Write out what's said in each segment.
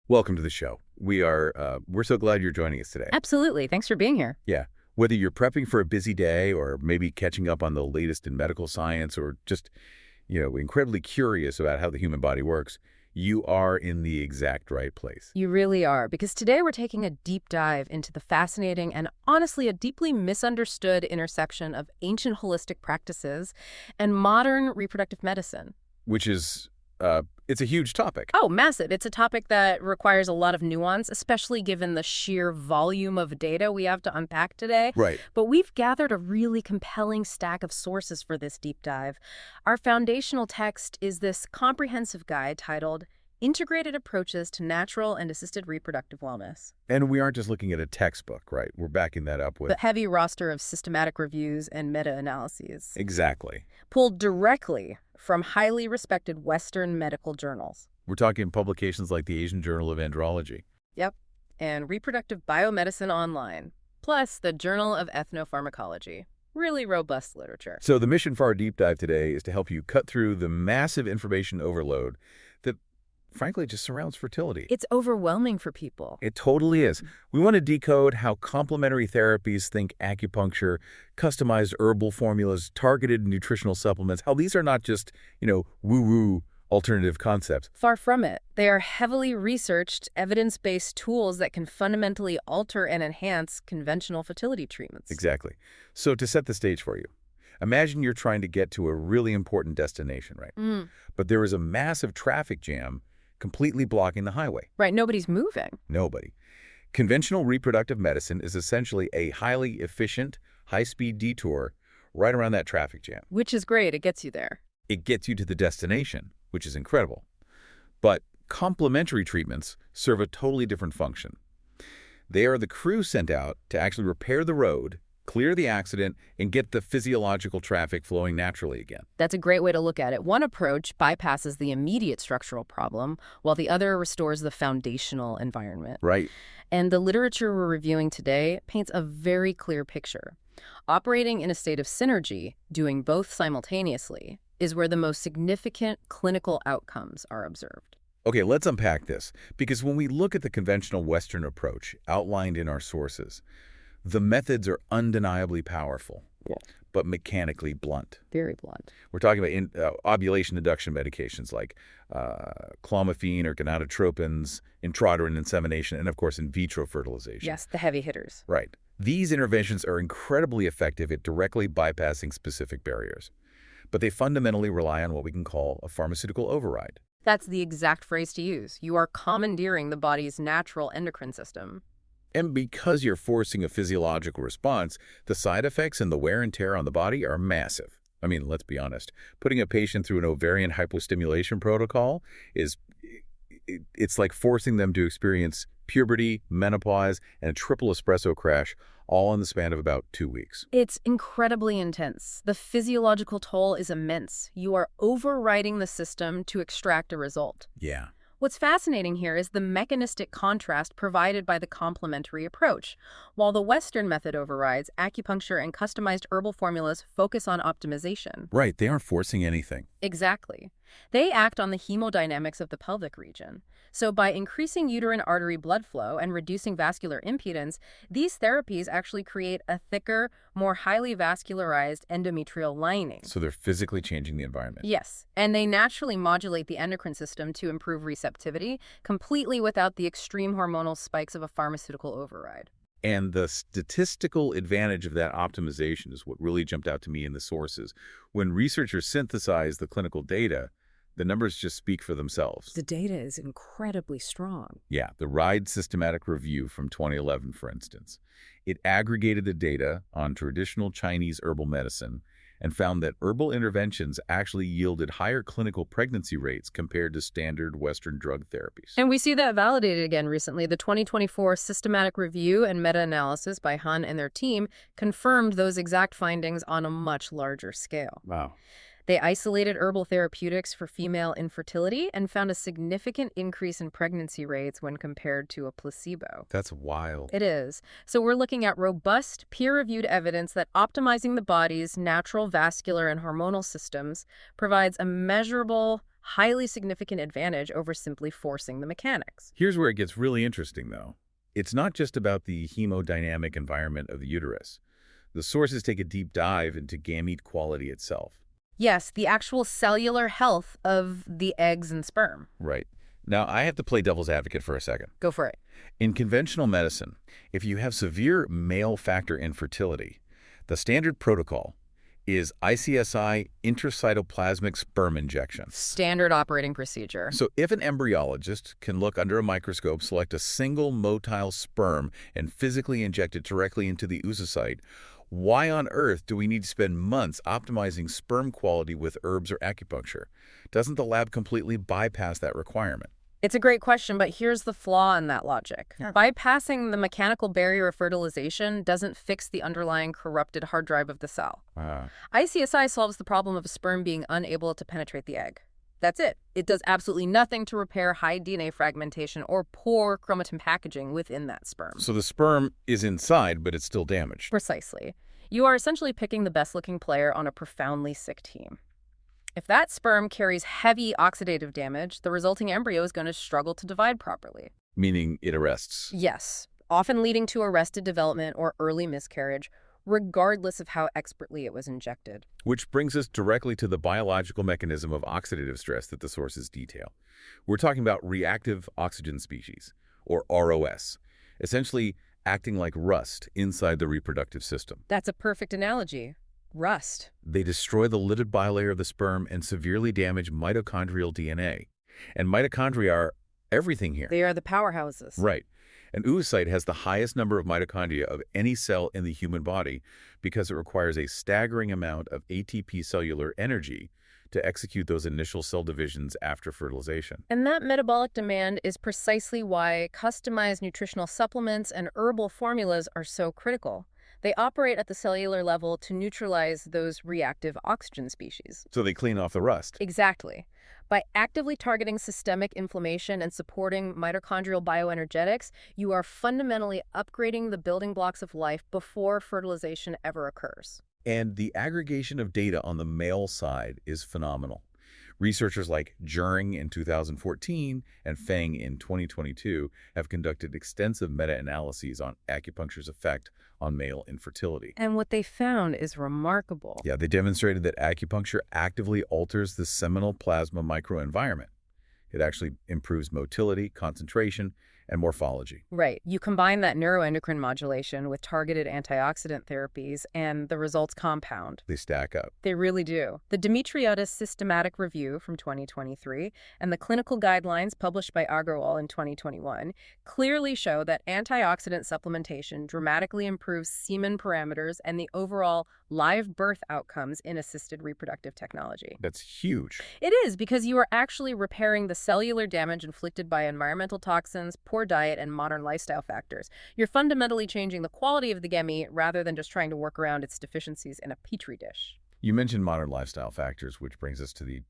Welcome to the show. We're so glad you're joining us today. Absolutely. Thanks for being here. Yeah. Whether you're prepping for a busy day or maybe catching up on the latest in medical science or just, incredibly curious about how the human body works, you are in the exact right place. You really are, because today we're taking a deep dive into the fascinating and honestly a deeply misunderstood intersection of ancient holistic practices and modern reproductive medicine. Which is, it's a huge topic. Oh, massive. It's a topic that requires a lot of nuance, especially given the sheer volume of data we have to unpack today. Right. But we've gathered a really compelling stack of sources for this deep dive. Our foundational text is this comprehensive guide titled Integrated Approaches to Natural and Assisted Reproductive Wellness. And we aren't just looking at a textbook, right? We're backing that up with... The heavy roster of systematic reviews and meta-analyses. Exactly. Pulled directly from highly respected Western medical journals. We're talking publications like the Asian Journal of Andrology. Yep. And Reproductive Biomedicine Online. Plus the Journal of Ethnopharmacology. Really robust literature. So the mission for our deep dive today is to help you cut through the massive information overload that, frankly, just surrounds fertility. It's overwhelming for people. It totally is. We want to decode how complementary therapies, think acupuncture, customized herbal formulas, targeted nutritional supplements, how these are not just, woo-woo alternative concepts. Far from it. They are heavily researched, evidence-based tools that can fundamentally alter and enhance conventional fertility treatments. Exactly. So to set the stage for you, imagine you're trying to get to a really important destination, right? But there is a massive traffic jam completely blocking the highway. Right, nobody's moving. Nobody. Conventional reproductive medicine is essentially a highly efficient, high-speed detour right around that traffic jam. Which is great. It gets you there. It gets you to the destination, which is incredible. But complementary treatments serve a totally different function. They are the crew sent out to actually repair the road, clear the accident, and get the physiological traffic flowing naturally again. That's a great way to look at it. One approach bypasses the immediate structural problem, while the other restores the foundational environment. Right. And the literature we're reviewing today paints a very clear picture. Operating in a state of synergy, doing both simultaneously, is where the most significant clinical outcomes are observed. Okay, let's unpack this, because when we look at the conventional Western approach outlined in our sources, the methods are undeniably powerful, but mechanically blunt. Very blunt. We're talking about ovulation induction medications like clomiphene or gonadotropins, intrauterine insemination, and of course in vitro fertilization. Yes, the heavy hitters. Right. These interventions are incredibly effective at directly bypassing specific barriers, but they fundamentally rely on what we can call a pharmaceutical override. That's the exact phrase to use. You are commandeering the body's natural endocrine system. And because you're forcing a physiological response, the side effects and the wear and tear on the body are massive. I mean, let's be honest. Putting a patient through an ovarian hypostimulation protocol it's like forcing them to experience puberty, menopause, and a triple espresso crash all in the span of about 2 weeks. It's incredibly intense. The physiological toll is immense. You are overriding the system to extract a result. Yeah. What's fascinating here is the mechanistic contrast provided by the complementary approach. While the Western method overrides, acupuncture and customized herbal formulas focus on optimization. Right, they aren't forcing anything. Exactly. They act on the hemodynamics of the pelvic region. So by increasing uterine artery blood flow and reducing vascular impedance, these therapies actually create a thicker, more highly vascularized endometrial lining. So they're physically changing the environment. Yes, and they naturally modulate the endocrine system to improve receptivity, completely without the extreme hormonal spikes of a pharmaceutical override. And the statistical advantage of that optimization is what really jumped out to me in the sources. When researchers synthesize the clinical data, the numbers just speak for themselves. The data is incredibly strong. Yeah, the RIDE Systematic Review from 2011, for instance. It aggregated the data on traditional Chinese herbal medicine and found that herbal interventions actually yielded higher clinical pregnancy rates compared to standard Western drug therapies. And we see that validated again recently. The 2024 Systematic Review and Meta-Analysis by Han and their team confirmed those exact findings on a much larger scale. Wow. They isolated herbal therapeutics for female infertility and found a significant increase in pregnancy rates when compared to a placebo. That's wild. It is. So we're looking at robust, peer-reviewed evidence that optimizing the body's natural vascular and hormonal systems provides a measurable, highly significant advantage over simply forcing the mechanics. Here's where it gets really interesting, though. It's not just about the hemodynamic environment of the uterus. The sources take a deep dive into gamete quality itself. Yes, the actual cellular health of the eggs and sperm. Right. Now, I have to play devil's advocate for a second. Go for it. In conventional medicine, if you have severe male factor infertility, the standard protocol is ICSI intracytoplasmic sperm injection. Standard operating procedure. So if an embryologist can look under a microscope, select a single motile sperm, and physically inject it directly into the oocyte, why on earth do we need to spend months optimizing sperm quality with herbs or acupuncture? Doesn't the lab completely bypass that requirement? It's a great question, but here's the flaw in that logic. Yeah. Bypassing the mechanical barrier of fertilization doesn't fix the underlying corrupted hard drive of the cell. ICSI solves the problem of a sperm being unable to penetrate the egg. That's it. It does absolutely nothing to repair high DNA fragmentation or poor chromatin packaging within that sperm. So the sperm is inside, but it's still damaged. Precisely. You are essentially picking the best-looking player on a profoundly sick team. If that sperm carries heavy oxidative damage, the resulting embryo is going to struggle to divide properly. Meaning it arrests. Yes, often leading to arrested development or early miscarriage, regardless of how expertly it was injected. Which brings us directly to the biological mechanism of oxidative stress that the sources detail. We're talking about reactive oxygen species, or ROS, essentially acting like rust inside the reproductive system. That's a perfect analogy. Rust. They destroy the lipid bilayer of the sperm and severely damage mitochondrial DNA. And mitochondria are everything here. They are the powerhouses. Right. An oocyte has the highest number of mitochondria of any cell in the human body because it requires a staggering amount of ATP cellular energy to execute those initial cell divisions after fertilization. And that metabolic demand is precisely why customized nutritional supplements and herbal formulas are so critical. They operate at the cellular level to neutralize those reactive oxygen species. So they clean off the rust. Exactly. By actively targeting systemic inflammation and supporting mitochondrial bioenergetics, you are fundamentally upgrading the building blocks of life before fertilization ever occurs. And the aggregation of data on the male side is phenomenal. Researchers like Zheng in 2014 and Feng in 2022 have conducted extensive meta-analyses on acupuncture's effect on male infertility. And what they found is remarkable. Yeah, they demonstrated that acupuncture actively alters the seminal plasma microenvironment. It actually improves motility, concentration, and morphology. Right. You combine that neuroendocrine modulation with targeted antioxidant therapies, and the results compound. They stack up. They really do. The Endometriosis Systematic Review from 2023 and the clinical guidelines published by Agrawal in 2021 clearly show that antioxidant supplementation dramatically improves semen parameters and the overall live birth outcomes in assisted reproductive technology. That's huge. It is, because you are actually repairing the cellular damage inflicted by environmental toxins, poor diet, and modern lifestyle factors. You're fundamentally changing the quality of the gamete rather than just trying to work around its deficiencies in a petri dish. You mentioned modern lifestyle factors, which brings us to the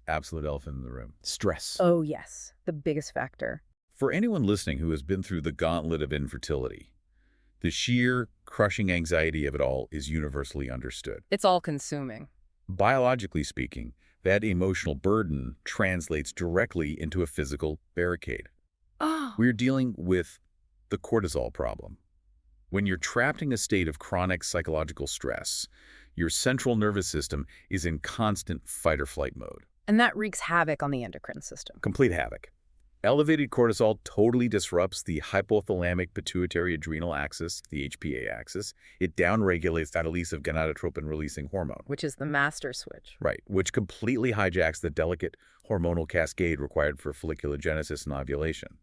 absolute elephant in the room. Stress. Oh, yes. The biggest factor. For anyone listening who has been through the gauntlet of infertility, the sheer, crushing anxiety of it all is universally understood. It's all-consuming. Biologically speaking, that emotional burden translates directly into a physical barricade. Oh. We're dealing with the cortisol problem. When you're trapped in a state of chronic psychological stress, your central nervous system is in constant fight-or-flight mode. And that wreaks havoc on the endocrine system. Complete havoc. Elevated cortisol totally disrupts the hypothalamic pituitary adrenal axis, the HPA axis. It downregulates that release of gonadotropin-releasing hormone. Which is the master switch. Right, which completely hijacks the delicate hormonal cascade required for folliculogenesis and ovulation.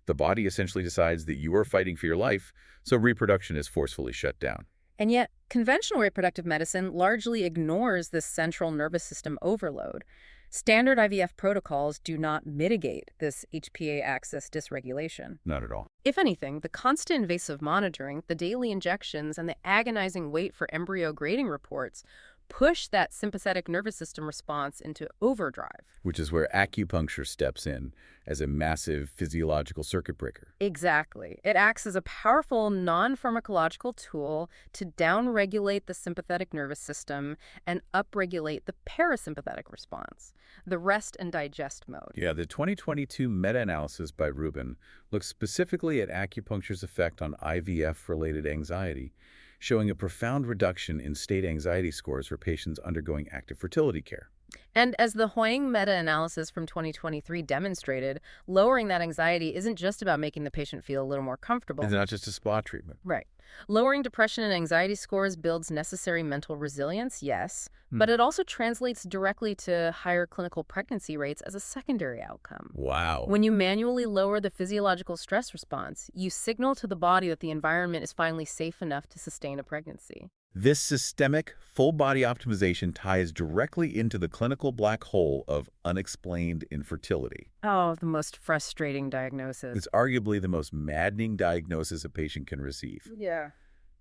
The body essentially decides that you are fighting for your life, so reproduction is forcefully shut down. And yet, conventional reproductive medicine largely ignores this central nervous system overload. Standard IVF protocols do not mitigate this HPA axis dysregulation. Not at all. If anything, the constant invasive monitoring, the daily injections, and the agonizing wait for embryo grading reports push that sympathetic nervous system response into overdrive. Which is where acupuncture steps in as a massive physiological circuit breaker. Exactly. It acts as a powerful non-pharmacological tool to downregulate the sympathetic nervous system and upregulate the parasympathetic response, the rest and digest mode. Yeah, the 2022 meta-analysis by Rubin looks specifically at acupuncture's effect on IVF-related anxiety, showing a profound reduction in state anxiety scores for patients undergoing active fertility care. And as the Hoang meta-analysis from 2023 demonstrated, lowering that anxiety isn't just about making the patient feel a little more comfortable. It's not just a spa treatment. Right. Lowering depression and anxiety scores builds necessary mental resilience, yes, but it also translates directly to higher clinical pregnancy rates as a secondary outcome. Wow. When you manually lower the physiological stress response, you signal to the body that the environment is finally safe enough to sustain a pregnancy. This systemic, full-body optimization ties directly into the clinical black hole of unexplained infertility. Oh, the most frustrating diagnosis. It's arguably the most maddening diagnosis a patient can receive. Yeah.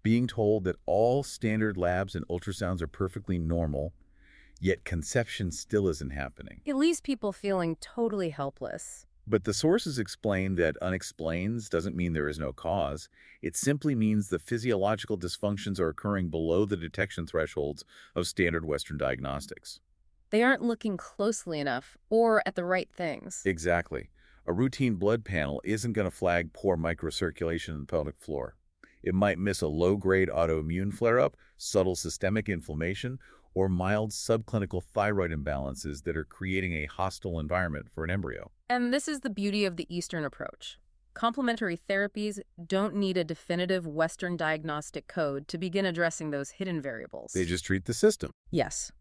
Being told that all standard labs and ultrasounds are perfectly normal, yet conception still isn't happening. It leaves people feeling totally helpless. But the sources explain that unexplained doesn't mean there is no cause. It simply means the physiological dysfunctions are occurring below the detection thresholds of standard Western diagnostics. They aren't looking closely enough or at the right things. Exactly. A routine blood panel isn't going to flag poor microcirculation in the pelvic floor. It might miss a low-grade autoimmune flare-up, subtle systemic inflammation, or mild subclinical thyroid imbalances that are creating a hostile environment for an embryo. And this is the beauty of the Eastern approach. Complementary therapies don't need a definitive Western diagnostic code to begin addressing those hidden variables. They just treat the system. Yes.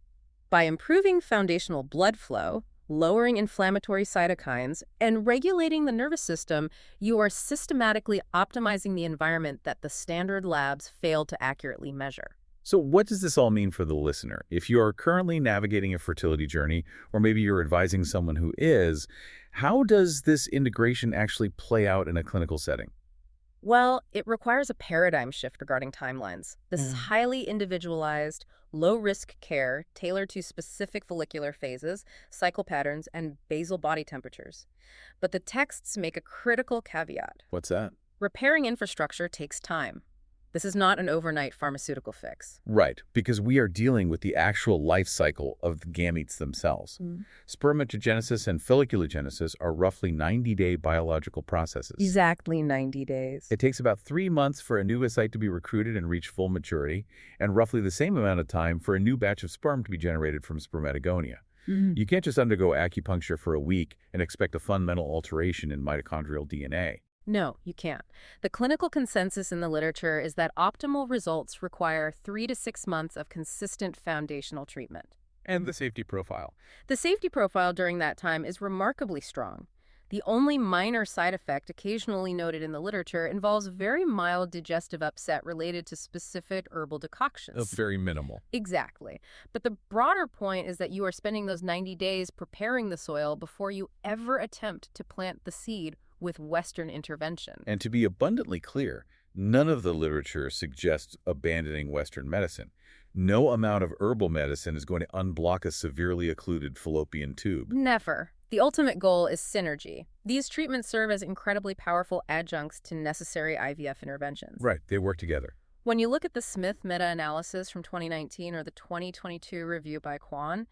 By improving foundational blood flow, lowering inflammatory cytokines, and regulating the nervous system, you are systematically optimizing the environment that the standard labs fail to accurately measure. So what does this all mean for the listener? If you are currently navigating a fertility journey, or maybe you're advising someone who is, how does this integration actually play out in a clinical setting? Well, it requires a paradigm shift regarding timelines. This is highly individualized, low-risk care tailored to specific follicular phases, cycle patterns, and basal body temperatures. But the texts make a critical caveat. What's that? Repairing infrastructure takes time. This is not an overnight pharmaceutical fix. Right, because we are dealing with the actual life cycle of the gametes themselves. Spermatogenesis and folliculogenesis are roughly 90-day biological processes. Exactly 90 days. It takes about 3 months for a new oocyte to be recruited and reach full maturity, and roughly the same amount of time for a new batch of sperm to be generated from spermatogonia. You can't just undergo acupuncture for a week and expect a fundamental alteration in mitochondrial DNA. No, you can't. The clinical consensus in the literature is that optimal results require 3 to 6 months of consistent foundational treatment. And the safety profile. The safety profile during that time is remarkably strong. The only minor side effect occasionally noted in the literature involves very mild digestive upset related to specific herbal decoctions. Very minimal. Exactly. But the broader point is that you are spending those 90 days preparing the soil before you ever attempt to plant the seed with Western intervention. And to be abundantly clear, none of the literature suggests abandoning Western medicine. No amount of herbal medicine is going to unblock a severely occluded fallopian tube. Never. The ultimate goal is synergy. These treatments serve as incredibly powerful adjuncts to necessary IVF interventions. Right, they work together. When you look at the Smith meta-analysis from 2019 or the 2022 review by Kwan,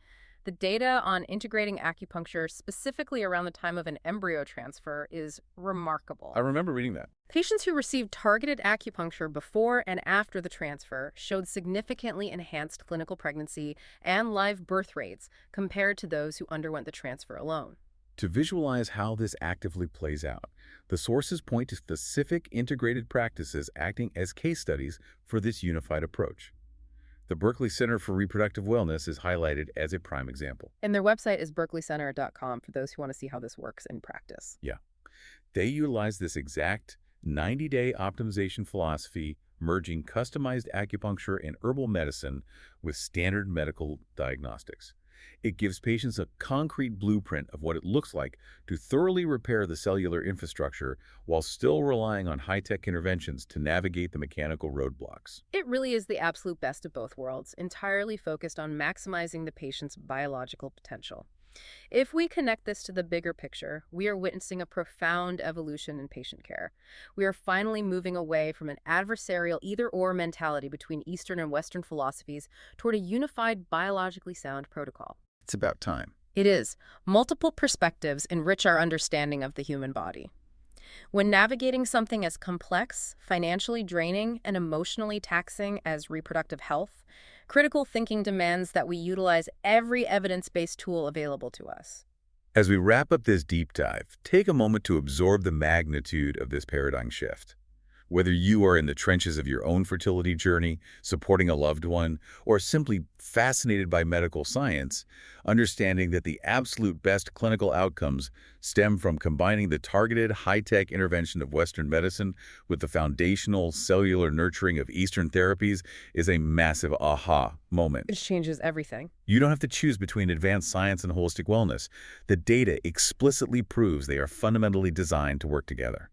the data on integrating acupuncture specifically around the time of an embryo transfer is remarkable. I remember reading that. Patients who received targeted acupuncture before and after the transfer showed significantly enhanced clinical pregnancy and live birth rates compared to those who underwent the transfer alone. To visualize how this actively plays out, the sources point to specific integrated practices acting as case studies for this unified approach. The Berkeley Center for Reproductive Wellness is highlighted as a prime example. And their website is berkeleycenter.com for those who want to see how this works in practice. Yeah. They utilize this exact 90-day optimization philosophy, merging customized acupuncture and herbal medicine with standard medical diagnostics. It gives patients a concrete blueprint of what it looks like to thoroughly repair the cellular infrastructure while still relying on high-tech interventions to navigate the mechanical roadblocks. It really is the absolute best of both worlds, entirely focused on maximizing the patient's biological potential. If we connect this to the bigger picture, we are witnessing a profound evolution in patient care. We are finally moving away from an adversarial either-or mentality between Eastern and Western philosophies toward a unified, biologically sound protocol. It's about time. It is. Multiple perspectives enrich our understanding of the human body. When navigating something as complex, financially draining, and emotionally taxing as reproductive health, critical thinking demands that we utilize every evidence-based tool available to us. As we wrap up this deep dive, take a moment to absorb the magnitude of this paradigm shift. Whether you are in the trenches of your own fertility journey, supporting a loved one, or simply fascinated by medical science, understanding that the absolute best clinical outcomes stem from combining the targeted high-tech intervention of Western medicine with the foundational cellular nurturing of Eastern therapies is a massive aha moment. It changes everything. You don't have to choose between advanced science and holistic wellness. The data explicitly proves they are fundamentally designed to work together.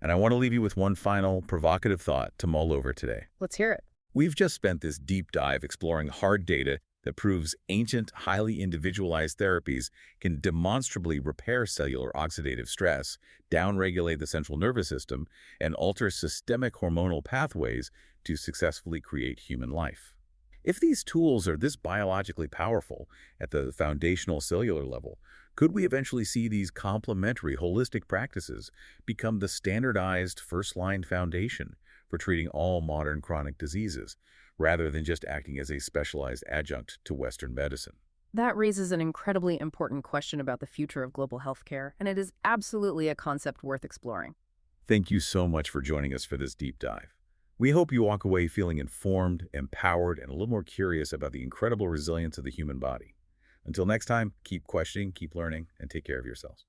And I want to leave you with one final provocative thought to mull over today. Let's hear it. We've just spent this deep dive exploring hard data that proves ancient, highly individualized therapies can demonstrably repair cellular oxidative stress, downregulate the central nervous system, and alter systemic hormonal pathways to successfully create human life. If these tools are this biologically powerful at the foundational cellular level, could we eventually see these complementary holistic practices become the standardized first-line foundation for treating all modern chronic diseases, rather than just acting as a specialized adjunct to Western medicine? That raises an incredibly important question about the future of global healthcare, and it is absolutely a concept worth exploring. Thank you so much for joining us for this deep dive. We hope you walk away feeling informed, empowered, and a little more curious about the incredible resilience of the human body. Until next time, keep questioning, keep learning, and take care of yourselves.